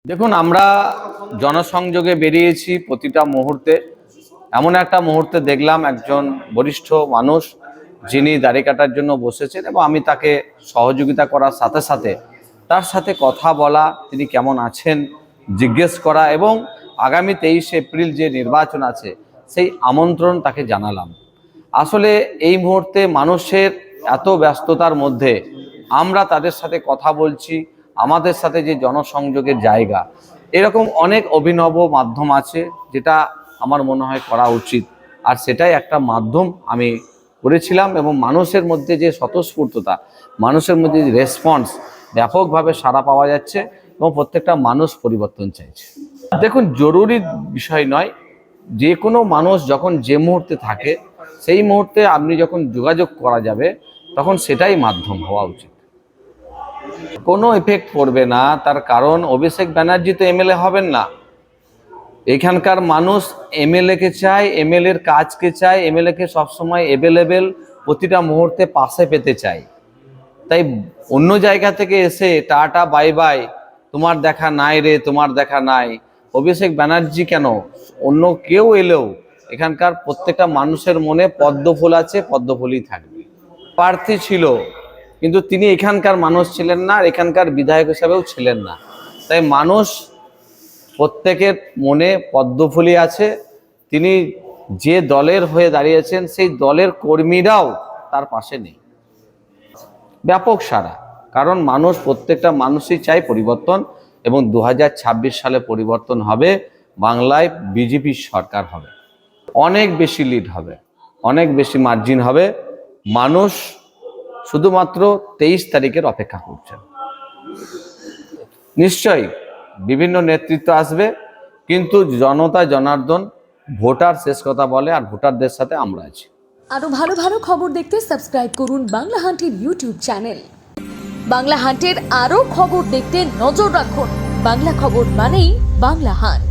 দেখুন, আমরা জনসংযোগে বেরিয়েছি প্রতিটা মুহূর্তে। এমন একটা মুহূর্তে দেখলাম একজন বরিষ্ঠ মানুষ যিনি দাড়ি কাটার জন্য বসেছেন এবং আমি তাকে সহযোগিতা করার সাথে সাথে তার সাথে কথা বলা, তিনি কেমন আছেন জিজ্ঞেস করা এবং আগামী 23 এপ্রিল যে নির্বাচন আছে সেই আমন্ত্রণ তাকে জানালাম। আসলে এই মুহূর্তে মানুষের এত ব্যস্ততার মধ্যে আমরা তাদের সাথে কথা বলছি, আমাদের সাথে যে জনসংযোগের জায়গা, এরকম অনেক অভিনব মাধ্যম আছে যেটা আমার মনে হয় করা উচিত। আর সেটাই একটা মাধ্যম আমি করেছিলাম এবং মানুষের মধ্যে যে স্বতঃস্ফূর্ততা, মানুষের মধ্যে যে রেসপন্স, ব্যাপকভাবে সাড়া পাওয়া যাচ্ছে এবং প্রত্যেকটা মানুষ পরিবর্তন চাইছে। দেখুন, জরুরি বিষয় নয়, যে কোনো মানুষ যখন যে মুহূর্তে থাকে সেই মুহূর্তে আপনি যখন যোগাযোগ করা যাবে তখন সেটাই মাধ্যম হওয়া উচিত। কোনো এফেক্ট পড়বে না, তার কারণ অভিষেক ব্যানার্জি তো এমএলএ হবেন না। এখানকার মানুষ এমএলএকে চায়, এমএলএর কাজকে চায়, এমএলএকে সবসময় অ্যাভেলেবেল প্রতিটা মুহূর্তে পাশে পেতে চায়। তাই অন্য জায়গা থেকে এসে টাটা বাই বাই, তোমার দেখা নাই রে, তোমার দেখা নাই, অভিষেক ব্যানার্জি কেন, অন্য কেউ এলেও এখানকার প্রত্যেকটা মানুষের মনে পদ্ম ফুল আছে, পদ্ম ফুলই থাকবে। প্রার্থী ছিল কিন্তু তিনি এখানকার মানুষ ছিলেন না, আর এখানকার বিধায়ক হিসাবেও ছিলেন না। তাই মানুষ প্রত্যেকের মনে পদ্মফুলি আছে। তিনি যে দলের হয়ে দাঁড়িয়েছেন সেই দলের কর্মীরাও তার পাশে নেই। ব্যাপক সাড়া, কারণ মানুষ, প্রত্যেকটা মানুষই চায় পরিবর্তন এবং 2026 সালে পরিবর্তন হবে। বাংলায় বিজেপির সরকার হবে, অনেক বেশি লিড হবে, অনেক বেশি মার্জিন হবে। মানুষ শুধুমাত্র 23 তারিখের অপেক্ষা করছেন। নিশ্চয়ই বিভিন্ন নেতৃত্ব আসবে, কিন্তু জনতা জনার্দন, ভোটার শেষ কথা বলে, আর ভোটারদের সাথে আমরা আছি। আরো ভালো ভালো খবর দেখতে সাবস্ক্রাইব করুন বাংলা হান্টের ইউটিউব চ্যানেল। বাংলা হান্টের আরো খবর দেখতে নজর রাখুন। বাংলা খবর মানেই বাংলা হান্ট।